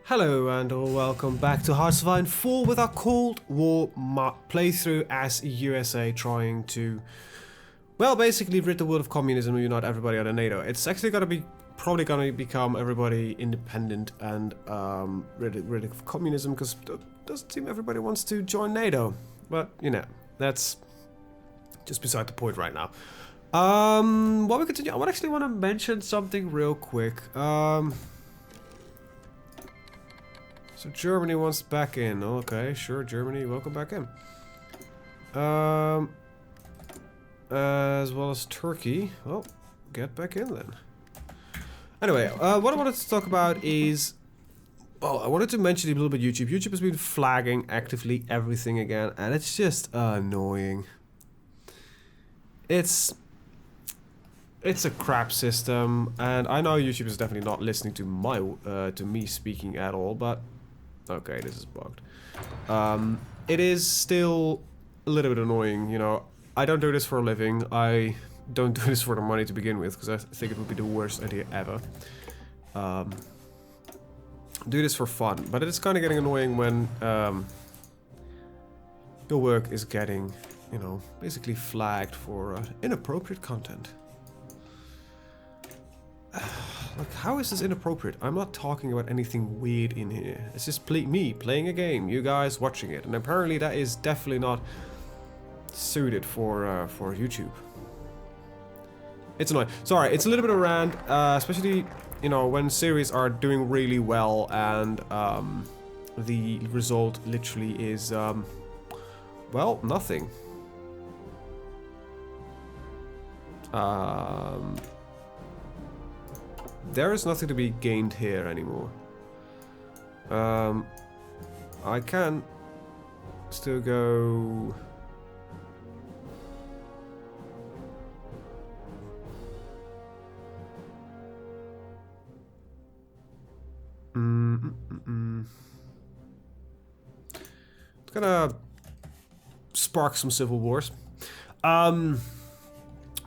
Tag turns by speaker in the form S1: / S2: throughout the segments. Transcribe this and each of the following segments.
S1: Hello and welcome back to HoI4 with our Cold War playthrough as USA trying to, well, basically rid the world of communism and unite everybody under NATO. It's actually probably gonna become everybody independent and rid of communism, because it doesn't seem everybody wants to join NATO. But you know, that's just beside the point right now. While we continue, I actually want to mention something real quick. So Germany wants back in. Okay, sure, Germany, welcome back in. As well as Turkey. Well, get back in then. Anyway, what I wanted to talk about is, well, I wanted to mention a little bit YouTube. YouTube has been flagging actively everything again, and it's just annoying. It's a crap system, and I know YouTube is definitely not listening to me speaking at all, but okay, this is bugged. It is still a little bit annoying, you know. I don't do this for a living. I don't do this for the money to begin with, because I think it would be the worst idea ever. Do this for fun, but it's kind of getting annoying when your work is getting, you know, basically flagged for inappropriate content. Like, how is this inappropriate? I'm not talking about anything weird in here. It's just me playing a game, you guys watching it, and apparently that is definitely not suited for YouTube. It's annoying. Sorry, it's a little bit of a rant, especially, you know, when series are doing really well and the result literally is, well, nothing. There is nothing to be gained here anymore. I can still go. It's gonna spark some civil wars.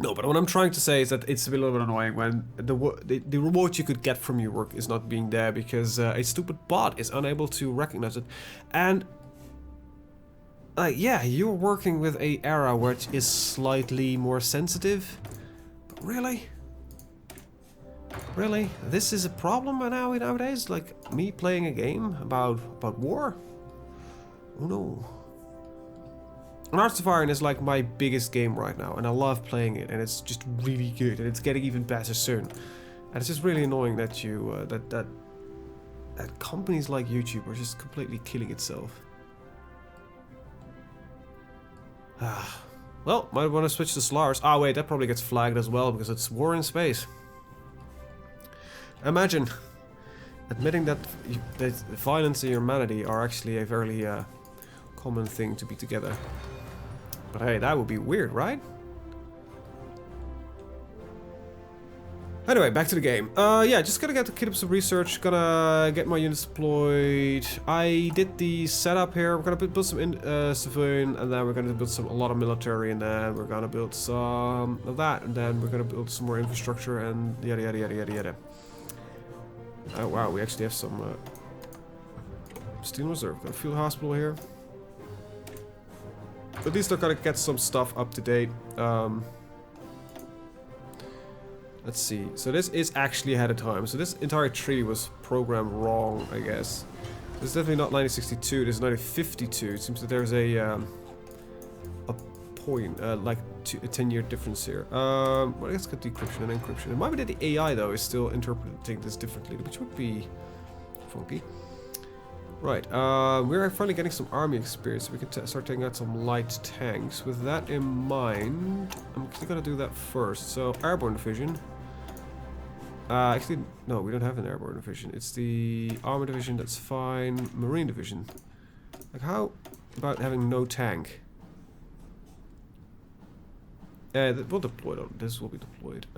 S1: No, but what I'm trying to say is that it's a little bit annoying when the reward you could get from your work is not being there because a stupid bot is unable to recognize it. And yeah, you're working with a era which is slightly more sensitive. But really? Really? This is a problem nowadays? Like, me playing a game about war? Oh no. Hearts of Iron is like my biggest game right now, and I love playing it, and it's just really good, and it's getting even better soon. And it's just really annoying that you that companies like YouTube are just completely killing itself. Well, might want to switch to Slars. Ah, wait, that probably gets flagged as well because it's war in space. Imagine admitting that violence and humanity are actually a fairly common thing to be together. But hey, that would be weird, right? Anyway, back to the game. Yeah, just gonna keep up some research. Gonna get my units deployed. I did the setup here. We're gonna build some civilian, and then we're gonna build a lot of military, and then we're gonna build some of that, and then we're gonna build some more infrastructure, and yada yada yada yada yada. Oh wow, we actually have some steel reserve. Got a field hospital here. At least I've got to get some stuff up to date. Let's see. So this is actually ahead of time. So this entire tree was programmed wrong, I guess. This is definitely not 1962. This is 1952. It seems that there's a point, like a 10-year difference here. Well, I guess it's got decryption and encryption. It might be that the AI though is still interpreting this differently, which would be funky. Right, we're finally getting some army experience, so we can start taking out some light tanks. With that in mind, I'm actually gonna do that first. So, airborne division. Actually, no, we don't have an airborne division. It's the armor division, that's fine. Marine division. Like, how about having no tank? We'll deploy them. This will be deployed.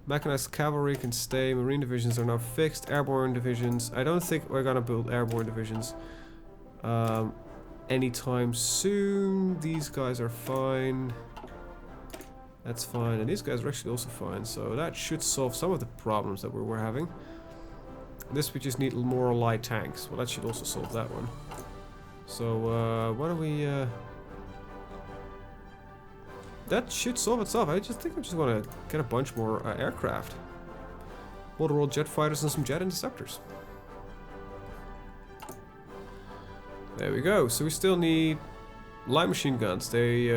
S1: Mechanized Cavalry can stay. Marine divisions are now fixed. Airborne divisions. I don't think we're gonna build airborne divisions anytime soon. These guys are fine. That's fine. And these guys are actually also fine. So that should solve some of the problems that we were having. This we just need more light tanks. Well, that should also solve that one. So, why don't we... That should solve itself. I just think I just want to get a bunch more aircraft. Multiple jet fighters and some jet interceptors. There we go. So we still need light machine guns. They...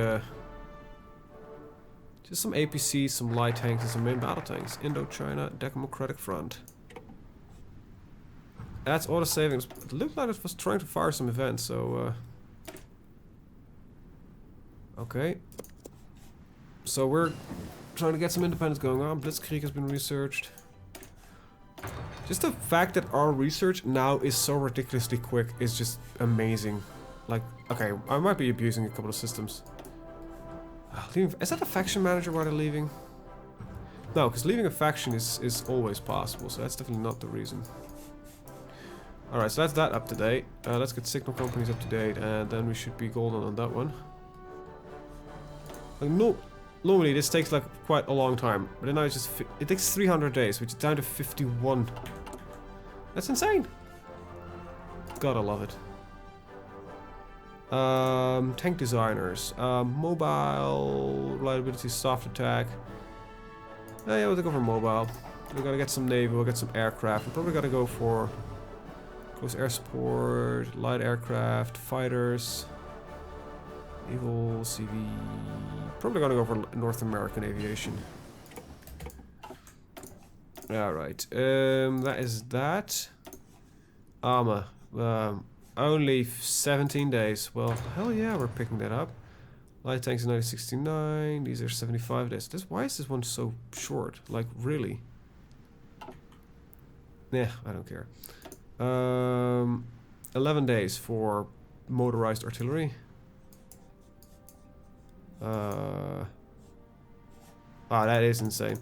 S1: just some APCs, some light tanks, and some main battle tanks. Indochina Democratic Front. That's auto savings. It looked like it was trying to fire some events, so... Okay. So we're trying to get some independence going on. Blitzkrieg has been researched. Just the fact that our research now is so ridiculously quick is just amazing. Like, okay, I might be abusing a couple of systems. Is that a faction manager while they're leaving? No, because leaving a faction is always possible, so that's definitely not the reason. Alright, so that's that up to date. Let's get signal companies up to date, and then we should be golden on that one. Like, no, normally this takes like quite a long time, but now it's just it takes 300 days, which is down to 51. That's insane. Gotta love it. Tank designers, mobile reliability, soft attack. Yeah, we'll go for mobile. We're gonna get some naval, we'll get some aircraft. We're probably gonna go for close air support, light aircraft, fighters, naval, CV. Probably gonna go for North American aviation. All right, that is that. Armor. Only 17 days. Well, hell yeah, we're picking that up. Light tanks in 1969. These are 75 days. Why is this one so short? Like, really? Nah, I don't care. 11 days for motorized artillery. That is insane.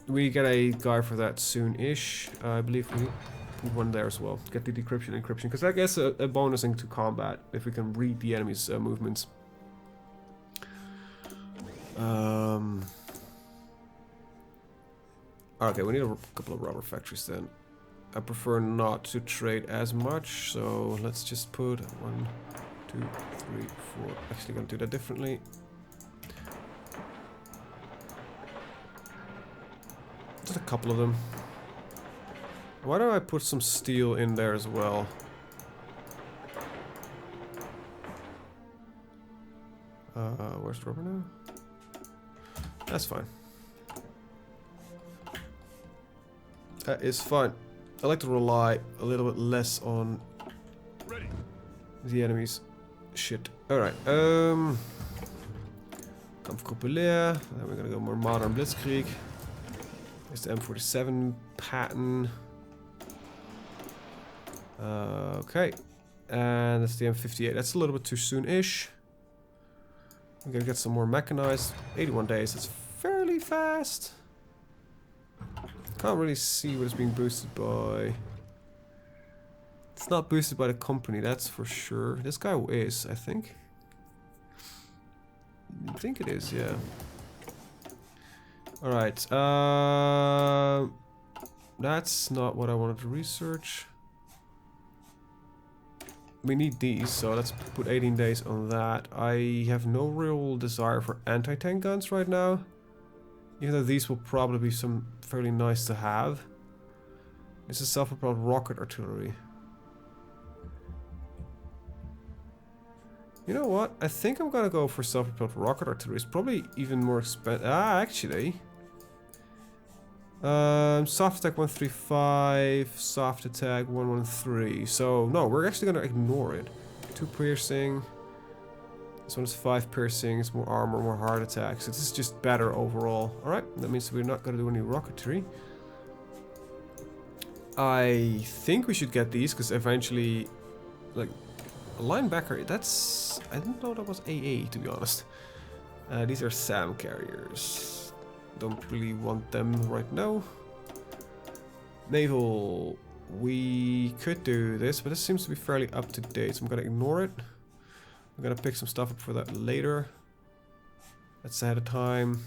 S1: We get a guy for that soon-ish. I believe we put one there as well. Get the decryption and encryption, because that gets a bonusing to combat if we can read the enemy's movements. Okay, we need a couple of rubber factories then. I prefer not to trade as much, so let's just put 1, 2, 3, 4. Actually, gonna do that differently. Just a couple of them. Why don't I put some steel in there as well? Where's the rubber now? That's fine. That is fine. I like to rely a little bit less on the enemy's shit. Alright, Kampfgruppeleer. Then we're gonna go more modern Blitzkrieg. There's the M47 pattern. Okay. And that's the M58. That's a little bit too soon-ish. We're gonna get some more mechanized. 81 days. That's fairly fast. Can't really see what it's being boosted by. It's not boosted by the company, that's for sure. This guy is, I think. I think it is, yeah. Alright, that's not what I wanted to research. We need these, so let's put 18 days on that. I have no real desire for anti-tank guns right now. Even though these will probably be some fairly nice to have. This is self-propelled rocket artillery. You know what? I think I'm gonna go for self-propelled rocket artillery. It's probably even more expensive. Actually. Soft attack 135, soft attack 113. So, no, we're actually gonna ignore it. 2 piercing. This one is 5 piercing, it's more armor, more heart attacks. This is just better overall. Alright, that means we're not gonna do any rocketry. I think we should get these, because eventually, like, a linebacker, that's... I didn't know that was AA, to be honest. These are SAM carriers. Don't really want them right now. Naval, we could do this, but this seems to be fairly up to date, so I'm gonna ignore it. I'm gonna pick some stuff up for that later. That's ahead of time.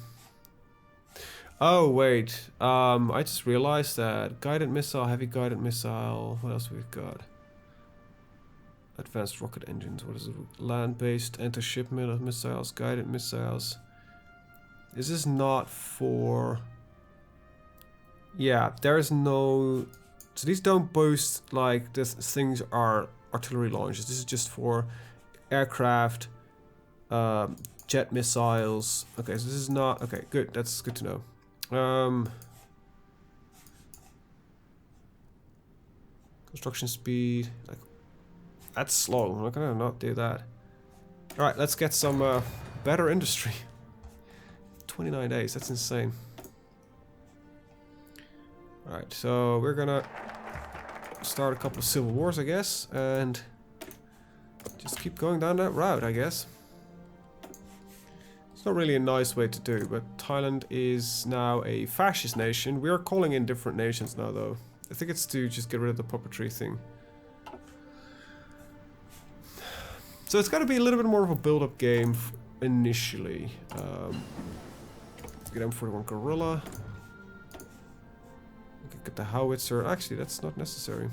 S1: Oh wait, I just realized that guided missile, heavy guided missile. What else we've got? Advanced rocket engines. What is it? Land-based anti-ship missiles, guided missiles. Is this not for? Yeah, there is no. So these don't boast like this. Things are artillery launches. This is just for aircraft, jet missiles. Okay, so this is not. Okay, good. That's good to know. Construction speed. Like, that's slow. I'm not gonna not do that. All right, let's get some better industry. 29 days. That's insane. All right, so we're gonna start a couple of civil wars, I guess, and just keep going down that route, I guess. It's not really a nice way to do, but Thailand is now a fascist nation. We are calling in different nations now, though. I think it's to just get rid of the puppetry thing. So it's got to be a little bit more of a build-up game initially. Let's get M41 Guerrilla. We could get the howitzer. Actually, that's not necessary.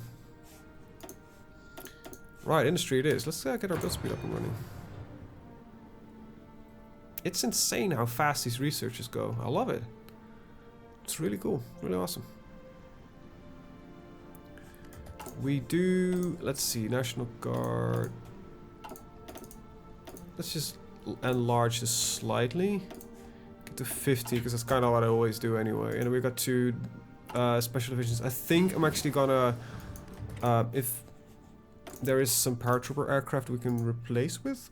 S1: Right, industry it is. Let's get our build speed up and running. It's insane how fast these researchers go. I love it. It's really cool. Really awesome. We do... Let's see. National Guard. Let's just enlarge this slightly. Get to 50, because that's kind of what I always do anyway. And we got 2 special divisions. I think I'm actually gonna... if there is some paratrooper aircraft we can replace with,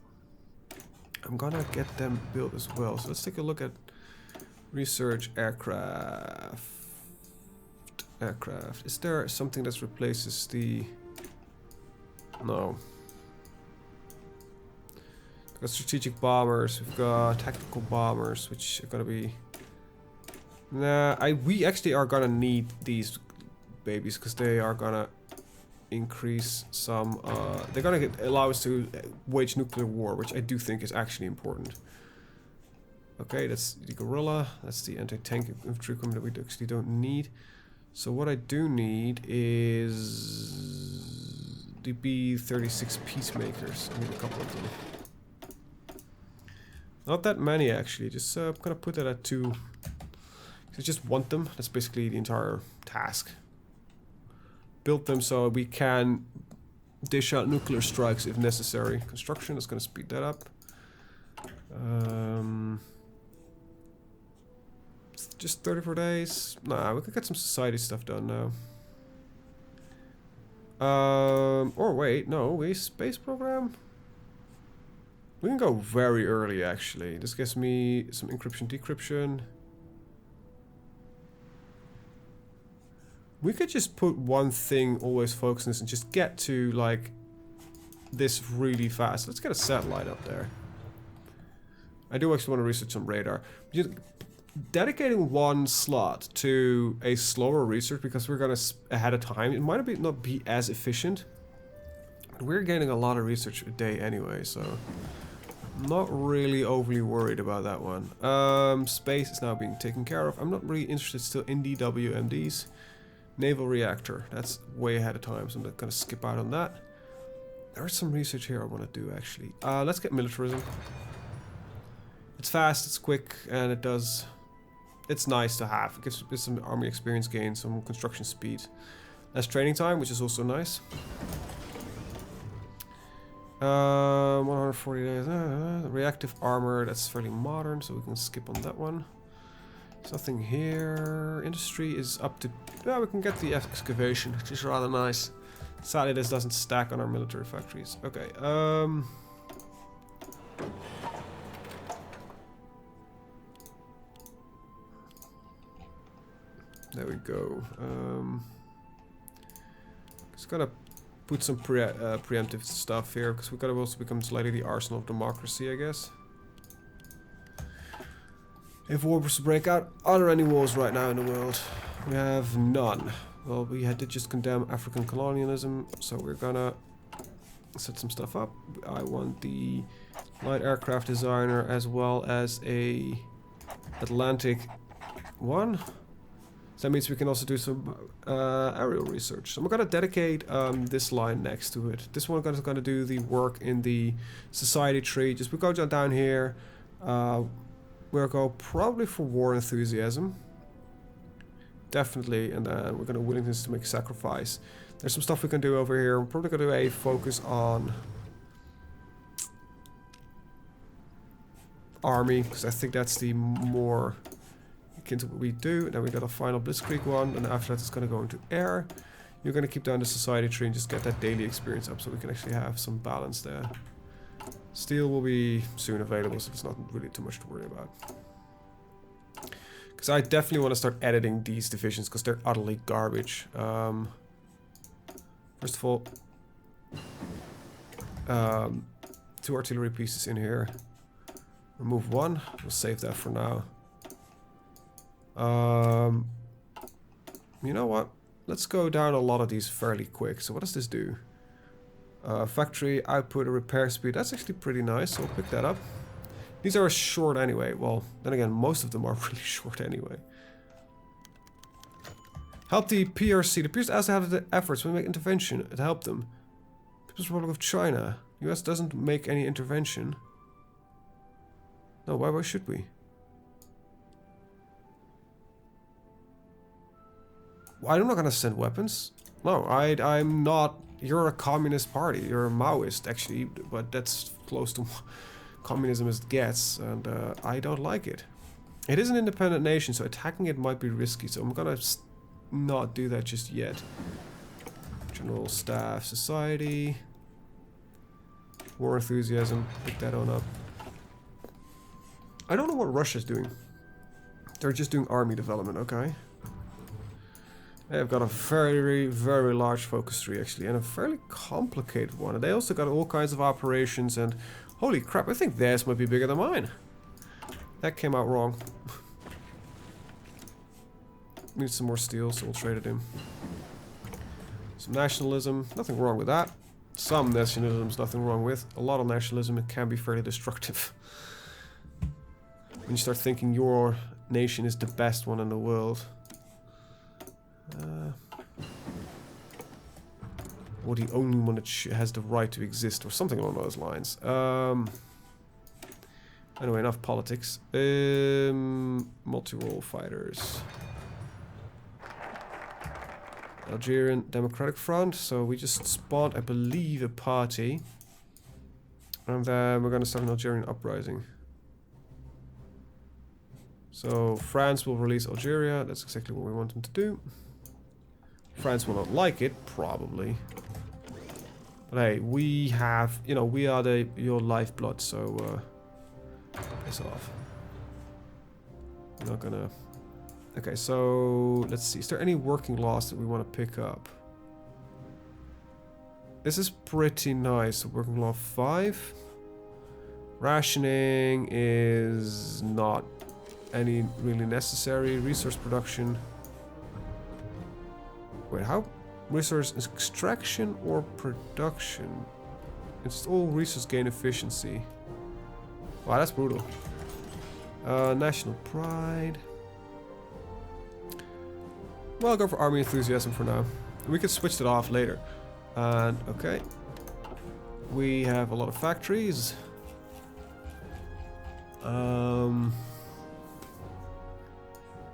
S1: I'm gonna get them built as well. So let's take a look at research aircraft. Is there something that replaces the... No. We've got strategic bombers, we've got tactical bombers, which are gonna be... Nah, we actually are gonna need these babies, because they are gonna increase some... they're gonna allow us to wage nuclear war, which I do think is actually important. Okay, that's the Guerrilla, that's the anti-tank infantry equipment that we actually don't need. So what I do need is the B-36 Peacemakers. I need a couple of them. Not that many actually, just I'm gonna put that at 2. I just want them, that's basically the entire task. Build them so we can dish out nuclear strikes if necessary. Construction is gonna speed that up. Just 34 days. Nah, we could get some society stuff done now. Or wait, no, space program? We can go very early actually. This gives me some encryption, decryption. We could just put one thing, always focus on this, and just get to like this really fast. Let's get a satellite up there. I do actually want to research some radar. Dedicating one slot to a slower research because we're gonna ahead of time, it might not be as efficient. We're getting a lot of research a day anyway, so I'm not really overly worried about that one. Space is now being taken care of. I'm not really interested still in DWMDs. Naval reactor, that's way ahead of time, so I'm not gonna skip out on that. There's some research here I want to do actually. Let's get militarism. It's fast, it's quick, and it does... It's nice to have. It gives some army experience gain, some construction speed. Less training time, which is also nice. 140 days. Reactive armor, that's fairly modern, so we can skip on that one. There's nothing here. Industry is up to... Yeah, we can get the excavation, which is rather nice. Sadly, this doesn't stack on our military factories. Okay, there we go. Just gotta put some preemptive stuff here, because we gotta also become slightly the arsenal of democracy, I guess. If war was to break out, are there any wars right now in the world? We have none. Well, we had to just condemn African colonialism, so we're gonna set some stuff up. I want the light aircraft designer as well as a Atlantic 1. So that means we can also do some aerial research. So I'm going to dedicate this line next to it. This one is going to do the work in the society tree. Just we go down here. We'll go probably for war enthusiasm. Definitely. And then we're going to willingness to make sacrifice. There's some stuff we can do over here. We're probably going to do a focus on army, because I think that's the more akin to what we do. And then we got a final blitzkrieg one, and after that it's going to go into air. You're going to keep down the society tree and just get that daily experience up so we can actually have some balance there. Steel will be soon available, so there's not really too much to worry about. Because I definitely want to start editing these divisions because they're utterly garbage. First of all, 2 artillery pieces in here. Remove 1. We'll save that for now. You know what? Let's go down a lot of these fairly quick. So what does this do? Factory output or repair speed. That's actually pretty nice. So we'll pick that up. These are short anyway. Well, then again, most of them are really short anyway. Help the PRC. The PRC has had the efforts. We make intervention to help them. People's Republic of China. US doesn't make any intervention. No, why should we? I'm not gonna send weapons. No, I'm not. You're a communist party. You're a Maoist, actually, but that's close to communism as it gets, and I don't like it. It is an independent nation, so attacking it might be risky, so I'm gonna not do that just yet. General Staff Society. War enthusiasm. Pick that on up. I don't know what Russia's doing. They're just doing army development, okay? They've got a very, very large focus tree, actually, and a fairly complicated one. And they also got all kinds of operations, and holy crap, I think theirs might be bigger than mine. That came out wrong. Need some more steel, so we'll trade it in. Some nationalism, nothing wrong with that. Some nationalism's nothing wrong with. A lot of nationalism, it can be fairly destructive. When you start thinking your nation is the best one in the world. Or the only one that has the right to exist, or something along those lines. Anyway, enough politics. Multi-role fighters. Algerian Democratic Front. So we just spawned, I believe, a party. And then we're going to start an Algerian uprising. So France will release Algeria. That's exactly what we want them to do. France will not like it, probably. But hey, we have, you know, we are your lifeblood, so piss off. I'm not gonna. Okay, so let's see. Is there any working laws that we want to pick up? This is pretty nice. Working law 5. Rationing is not any really necessary. Resource production. Wait, how? Resource extraction or production? It's all resource gain efficiency. Wow, that's brutal. National pride. Well, I'll go for army enthusiasm for now. We can switch it off later. And okay, we have a lot of factories. Don't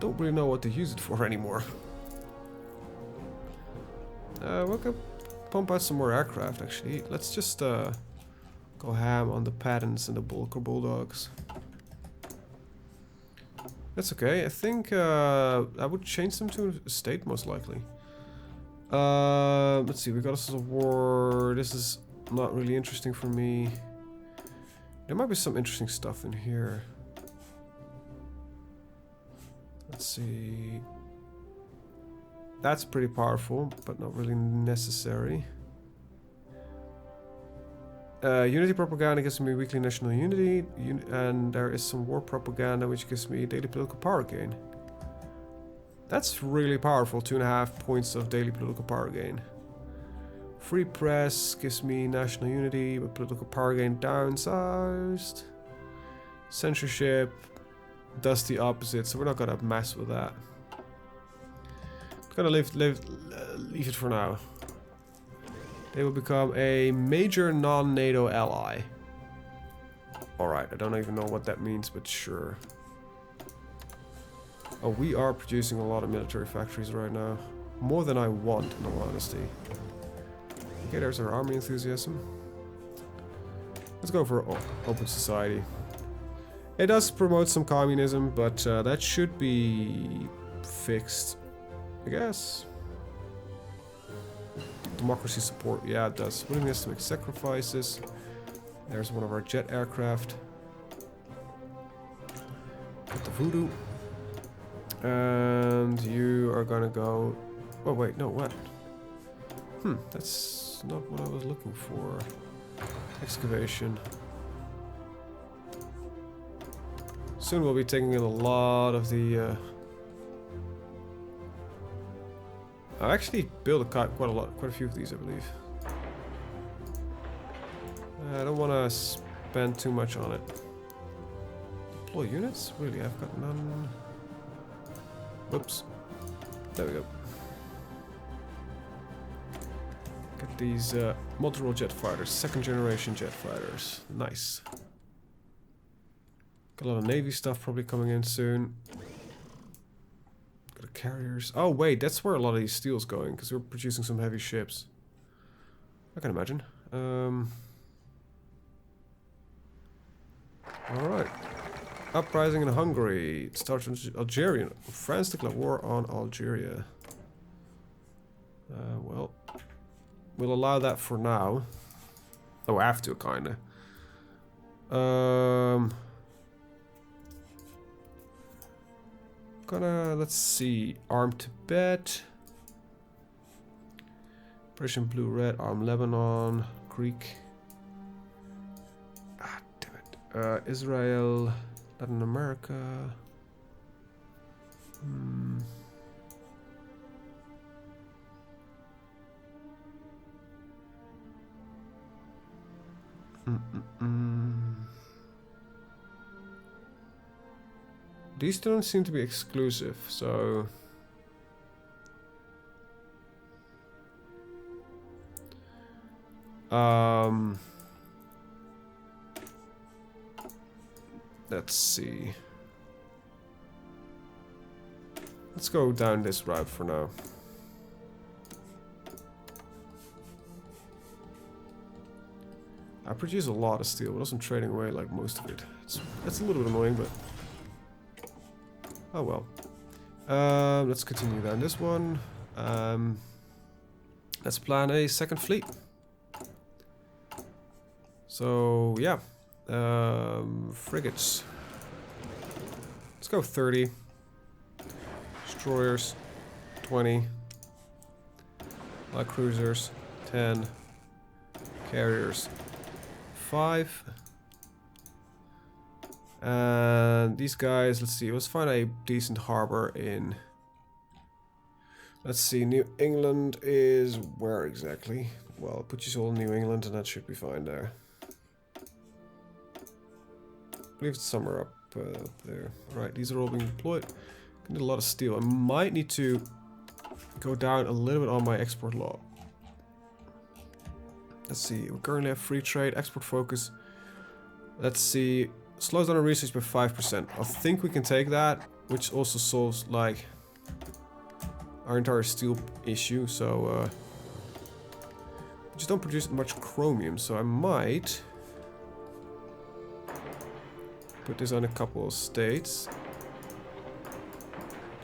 S1: really know what to use it for anymore. We can pump out some more aircraft, actually. Let's just go ham on the Pattons and the Bulldogs. That's okay. I think I would change them to a state, most likely. Let's see. We got a war. This is not really interesting for me. There might be some interesting stuff in here. Let's see. That's pretty powerful, but not really necessary. Unity propaganda gives me weekly national unity, and there is some war propaganda which gives me daily political power gain. That's really powerful, 2.5 points of daily political power gain. Free press gives me national unity, but political power gain downsized. Censorship, does the opposite, so we're not gonna mess with that. Gonna leave it for now. They will become a major non-NATO ally. Alright, I don't even know what that means, but sure. Oh, we are producing a lot of military factories right now. More than I want, in all honesty. Okay, there's our army enthusiasm. Let's go for open society. It does promote some communism, but that should be fixed, I guess. Democracy support, yeah, it does. Willingness to make sacrifices. There's one of our jet aircraft. Got the voodoo. And you are gonna go... Oh wait, no, what? That's not what I was looking for. Excavation. Soon we'll be taking in a lot of the... I actually built quite a few of these, I believe. I don't want to spend too much on it. Deploy units? Really, I've got none. Whoops. There we go. Get these multi-role jet fighters, second generation jet fighters. Nice. Got a lot of Navy stuff probably coming in soon. Got the carriers. Oh wait, that's where a lot of these steel's going, because we're producing some heavy ships. I can imagine. Alright. Uprising in Hungary. It starts with Algeria. France declared war on Algeria. Well, we'll allow that for now. Oh, I have to, kinda. Let's see. Arm Tibet. Persian Blue Red. Arm Lebanon. Greek. Ah, damn it. Israel. Latin America. These don't seem to be exclusive, so... Let's see. Let's go down this route for now. I produce a lot of steel, but I'm trading away like most of it. That's a little bit annoying, but... Oh well. Let's continue down this one. Let's plan a second fleet. So, yeah. Frigates. Let's go 30. Destroyers, 20. Light cruisers, 10. Carriers, 5. And these guys, let's see, let's find a decent harbor in... Let's see, New England is where exactly? Well, put you all in New England and that should be fine there. I believe it's somewhere up there. Alright, these are all being deployed. I need a lot of steel. I might need to go down a little bit on my export law. Let's see, we currently have free trade, export focus. Let's see, slows down our research by 5%. I think we can take that, which also solves like our entire steel issue. So we just don't produce much chromium, so I might put this on a couple of states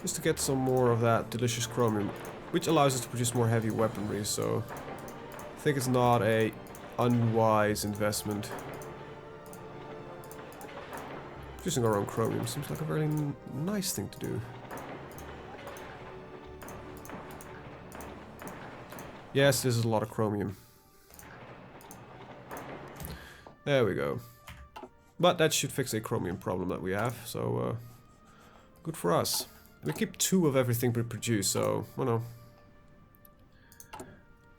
S1: just to get some more of that delicious chromium, which allows us to produce more heavy weaponry. So I think it's not a unwise investment. Producing our own chromium seems like a very nice thing to do. Yes, this is a lot of chromium. There we go. But that should fix a chromium problem that we have, so good for us. We keep 2 of everything we produce, so, well, no.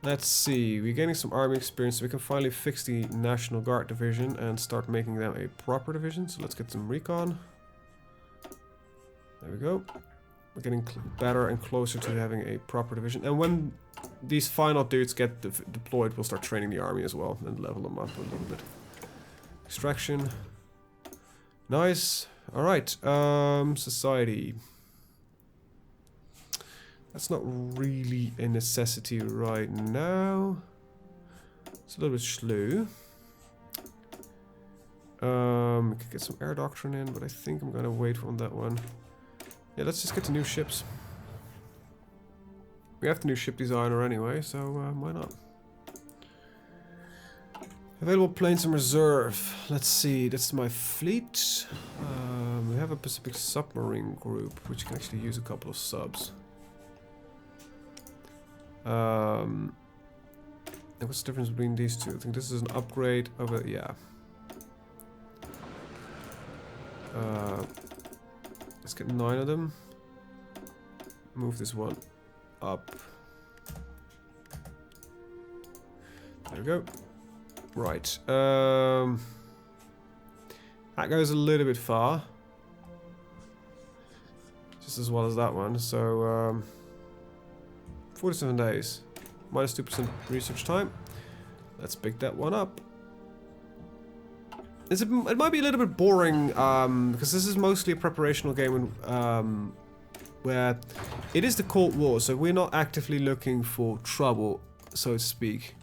S1: Let's see, we're gaining some army experience, so we can finally fix the National Guard division and start making them a proper division. So let's get some recon. There we go. We're getting better and closer to having a proper division. And when these final dudes get deployed, we'll start training the army as well and level them up a little bit. Extraction. Nice. Alright. Society. That's not really a necessity right now. It's a little bit slew. We could get some air doctrine in, but I think I'm gonna wait on that one. Yeah, let's just get the new ships. We have the new ship designer anyway, so why not? Available planes in reserve. Let's see, that's my fleet. We have a Pacific submarine group, which can actually use a couple of subs. And what's the difference between these two? I think this is an upgrade of a, yeah. Let's get 9 of them. Move this one up. There we go. Right. That goes a little bit far. Just as well as that one. So, 47 days. Minus 2% research time. Let's pick that one up. It might be a little bit boring, because this is mostly a preparational game where it is the Cold War, so we're not actively looking for trouble, so to speak.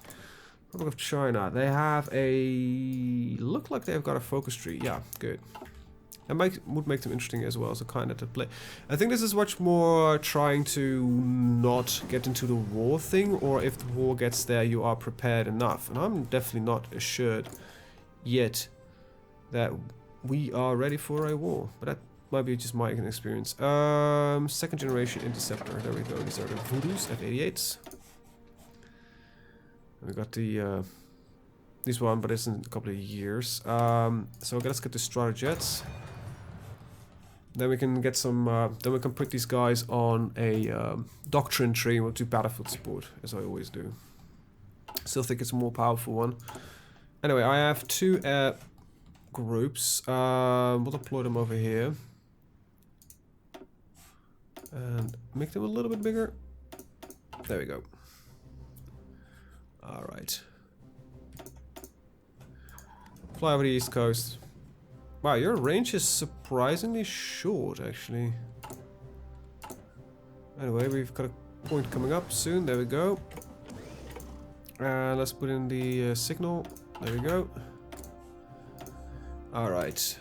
S1: Republic of China, they have a... look like they've got a focus tree. Yeah, good. That would make them interesting as well, so kind of to play. I think this is much more trying to not get into the war thing, or if the war gets there, you are prepared enough. And I'm definitely not assured yet that we are ready for a war, but that might be just my experience. Second generation interceptor. There we go. These are the Voodoos F-88s. We got the this one, but it's in a couple of years. So let's get the Stratojets. Then we can get some. Then we can put these guys on a doctrine tree. We'll do battlefield support, as I always do. Still think it's a more powerful one. Anyway, I have 2 air groups. We'll deploy them over here and make them a little bit bigger. There we go. All right. Fly over the east coast. Wow, your range is surprisingly short, actually. Anyway, we've got a point coming up soon. There we go. And let's put in the signal. There we go. Alright.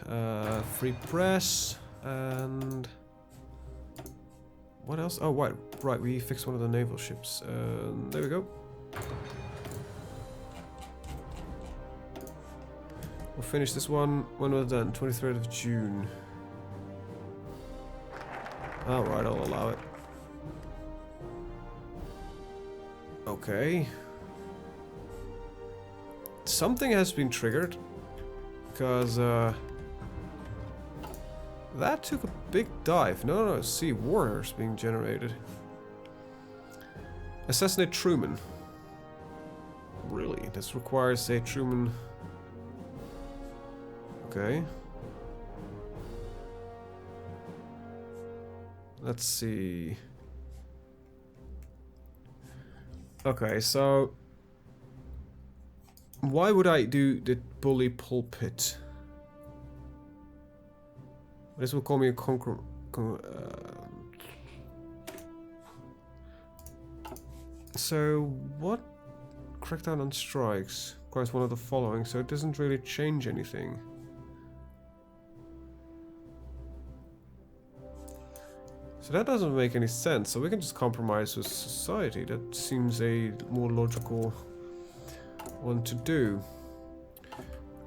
S1: Free press. And... what else? Oh, right. We fixed one of the naval ships. There we go. We'll finish this one when we're done. 23rd of June. Alright, I'll allow it. Okay. Something has been triggered. Because, that took a big dive. No, see, warriors being generated. Assassinate Truman. Really? This requires a Truman... okay. Let's see. Okay, so... why would I do the bully pulpit? This will call me a conqueror. So, what? Crackdown on strikes requires one of the following, so it doesn't really change anything. So that doesn't make any sense, so we can just compromise with society. That seems a more logical one to do.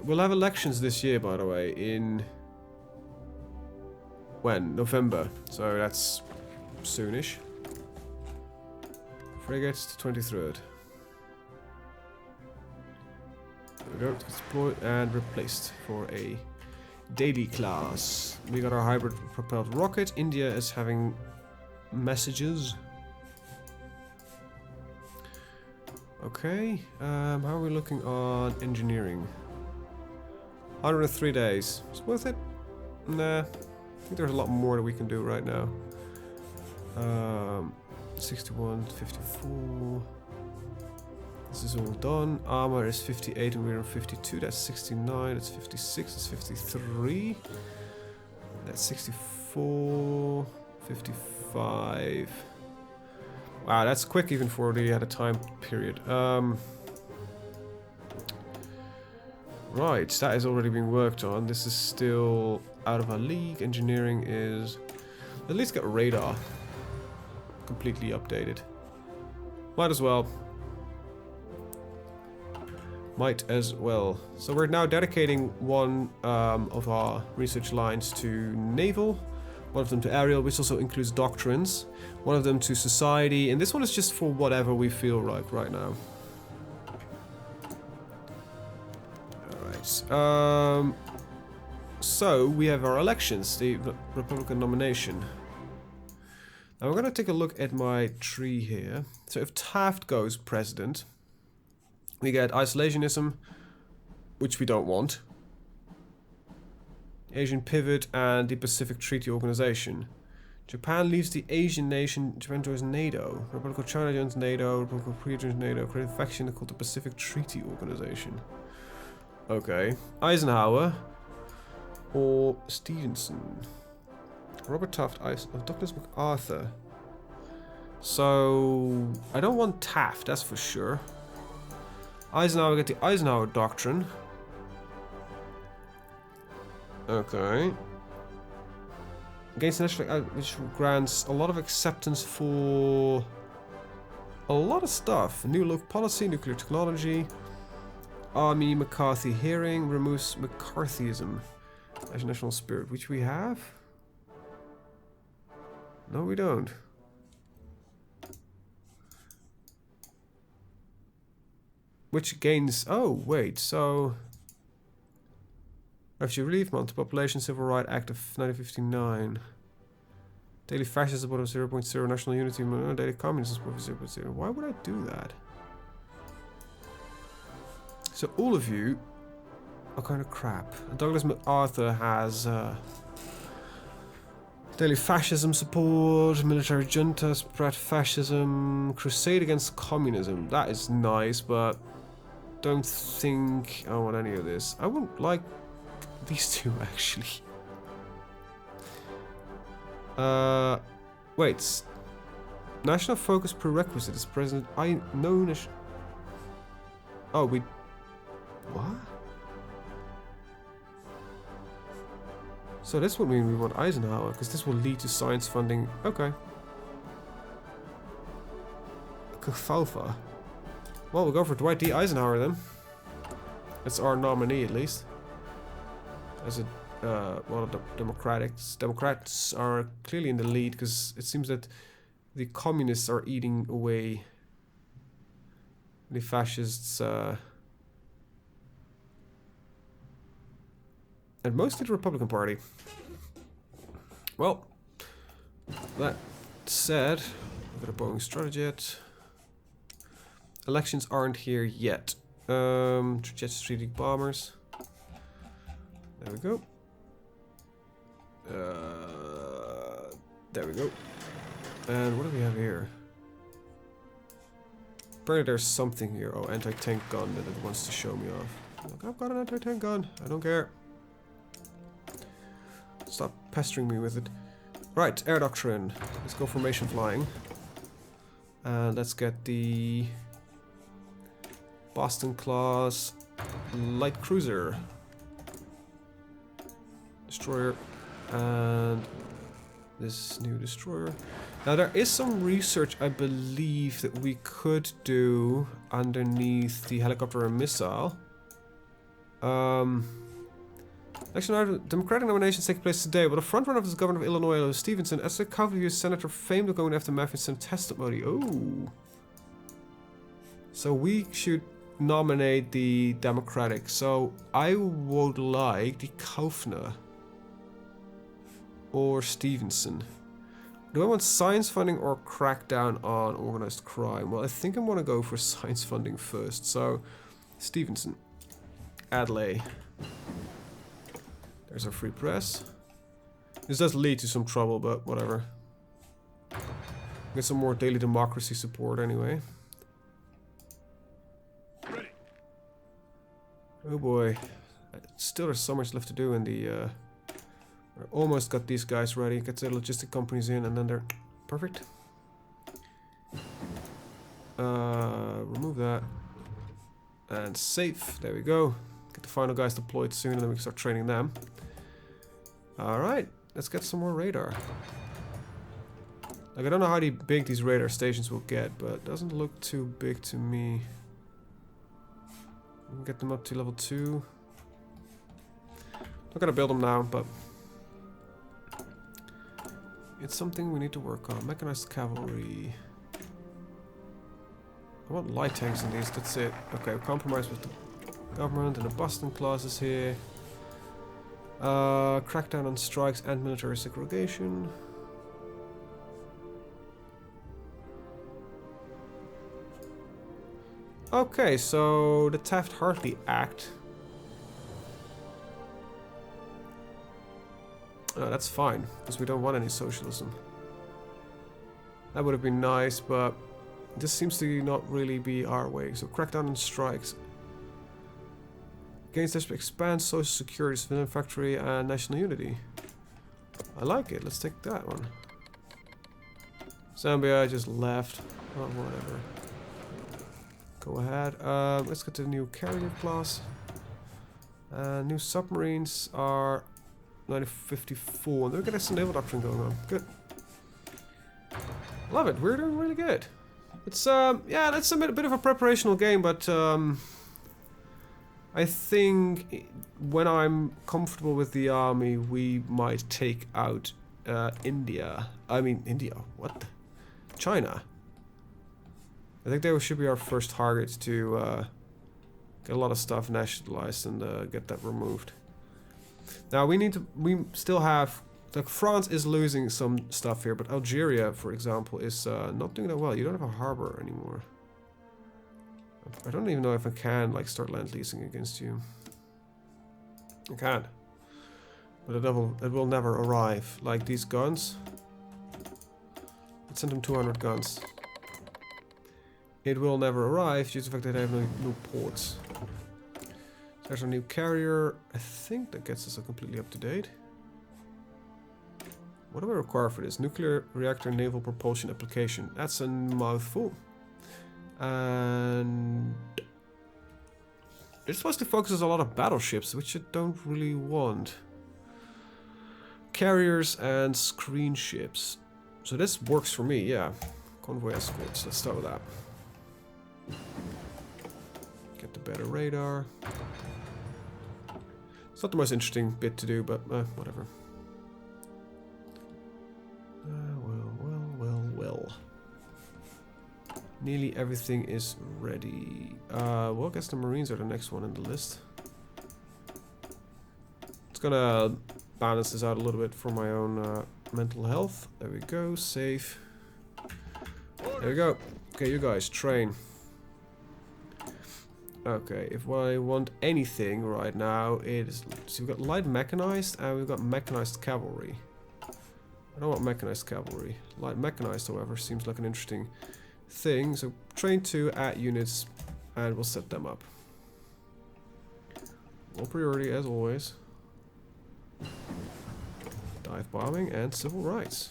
S1: We'll have elections this year, by the way, in... when? November. So that's soonish. Frigates to 23rd. There we go. Deployed and replaced for a daily class. We got our hybrid propelled rocket. India is having messages. Okay. How are we looking on engineering? 103 days. It's worth it? Nah. think there's a lot more that we can do right now. 61, 54. This is all done. Armor is 58 and we're on 52. That's 69. That's 56. That's 53. That's 64. 55. Wow, that's quick even for the time period. Right, that is already being worked on. This is still out of our league. Engineering is... At least get radar completely updated. Might as well. Might as well. So we're now dedicating one of our research lines to naval, one of them to aerial, which also includes doctrines, one of them to society, and this one is just for whatever we feel like right now. Alright. So we have our elections, the Republican nomination. Now we're going to take a look at my tree here. So if Taft goes president, we get isolationism, which we don't want. Asian pivot and the Pacific Treaty Organization. Japan leaves the Asian nation. Japan joins NATO. Republic of China joins NATO. Republic of Korea joins NATO. Create a faction called the Pacific Treaty Organization. Okay. Eisenhower or Stevenson. Robert Taft, Douglas MacArthur. So I don't want Taft, that's for sure. Eisenhower, get the Eisenhower Doctrine. Okay. Against national, which grants a lot of acceptance for a lot of stuff. New local policy, nuclear technology. Army McCarthy hearing removes McCarthyism as national spirit, which we have. No, we don't. Which gains... Oh, wait, so... Refugee Relief, Multi-Population Civil Rights Act of 1959. Daily Fascism support of 0.0, National Unity, Daily Communism support of 0.0. Why would I do that? So all of you are kind of crap. Douglas MacArthur has... Daily fascism support, military junta, spread fascism, crusade against communism. That is nice, but don't think I want any of this. I wouldn't like these two actually. Wait. National focus prerequisite is president. I know. Oh, we. What? So this would mean we want Eisenhower, because this will lead to science funding. Okay. Kafalfa. Well, we'll go for Dwight D. Eisenhower then. That's our nominee, at least. As a one of the Democrats are clearly in the lead, because it seems that the communists are eating away the fascists. And mostly the Republican Party. Well, that said, we've got a Boeing Stratojet. Elections aren't here yet. Jet strategic bombers. There we go. There we go. And what do we have here? Apparently there's something here. Oh, anti-tank gun that it wants to show me off. Look, I've got an anti-tank gun. I don't care. Stop pestering me with it. Right, air doctrine. Let's go formation flying. And let's get the Boston class light cruiser. Destroyer. And this new destroyer. Now there is some research I believe that we could do underneath the helicopter and missile. Democratic nominations take place today, but the frontrunner of the governor of Illinois, Stevenson, as a cavalry senator famed of going after mafia and testimony. Oh. So we should nominate the Democratic. So I would like the Kaufner or Stevenson. Do I want science funding or crackdown on organized crime? Well, I think I'm going to go for science funding first. So Stevenson. Adlai. There's our free press. This does lead to some trouble, but whatever. Get some more daily democracy support anyway.
S2: Ready.
S1: Oh boy. Still there's so much left to do in the... I almost got these guys ready. Get the logistic companies in and then they're perfect. Remove that. And save. There we go. Get the final guys deployed soon and then we can start training them. Alright. Let's get some more radar. Like, I don't know how big these radar stations will get, but it doesn't look too big to me. We can get them up to level 2. Not gonna build them now, but it's something we need to work on. Mechanized Cavalry. I want light tanks in these, that's it. Okay, compromise with the government and the Boston clauses here. Crackdown on strikes and military segregation. Okay, so the Taft-Hartley Act. That's fine, because we don't want any socialism. That would have been nice, but this seems to not really be our way. So crackdown on strikes. Against this, expand social security, civilian factory, and national unity. I like it. Let's take that one. Zambia just left. Oh, whatever. Go ahead. Let's get to the new carrier class. New submarines are 1954. They're getting some naval doctrine going on. Good. Love it. We're doing really good. It's yeah, that's a bit of a preparational game, but I think when I'm comfortable with the army, we might take out India. I mean, India. What? China. I think they should be our first targets to get a lot of stuff nationalized and get that removed. Now we still have, like, France is losing some stuff here, but Algeria, for example, is not doing that well. You don't have a harbor anymore. I don't even know if I can, like, start land leasing against you. I can, but it will never arrive. Like these guns. Let's send them 200 guns. It will never arrive due to the fact that they have no ports. There's our new carrier. I think that gets us completely up to date. What do I require for this? Nuclear reactor naval propulsion application. That's a mouthful. And it's supposed to focus on a lot of battleships, which I don't really want. Carriers and screen ships. So this works for me, yeah. Convoy escorts. Let's start with that. Get the better radar. It's not the most interesting bit to do, but whatever. Well. Nearly everything is ready. Well, I guess the Marines are the next one in the list. It's gonna balance this out a little bit for my own mental health. There we go, save. There we go. Okay, you guys, train. Okay, if I want anything right now, it is... So we've got light mechanized and we've got mechanized cavalry. I don't want mechanized cavalry. Light mechanized, however, seems like an interesting thing. So train 2 at units and we'll set them up. Low priority as always. Dive bombing and civil rights.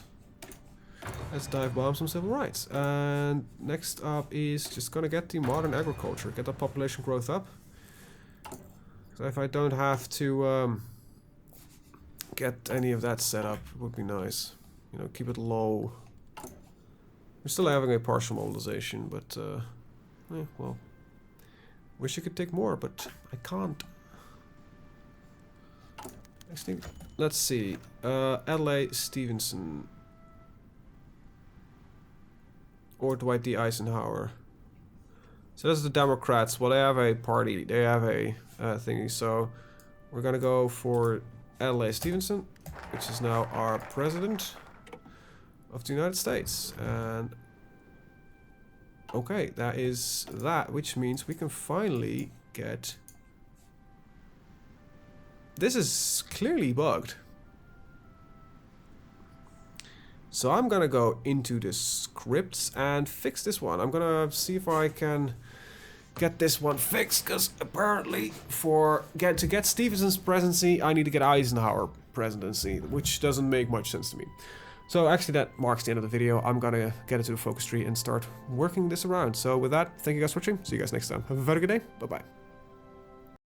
S1: Let's dive bomb some civil rights. And next up is just gonna get the modern agriculture, get the population growth up. So if I don't have to get any of that set up, it would be nice. You know, keep it low. We're still having a partial mobilization, but well, wish I could take more, but I can't. Next thing, let's see. L.A. Stevenson. Or Dwight D. Eisenhower. So this is the Democrats. Well, they have a party. They have a thingy. So we're gonna go for L.A. Stevenson, which is now our president of the United States. And okay, that is that, which means we can finally get... This is clearly bugged. So I'm gonna go into the scripts and fix this one. I'm gonna see if I can get this one fixed, because apparently to get Stevenson's presidency, I need to get Eisenhower presidency, which doesn't make much sense to me. So actually that marks the end of the video. I'm gonna get it to the focus tree and start working this around. So with that, thank you guys for watching. See you guys next time. Have a very good day. Bye-bye.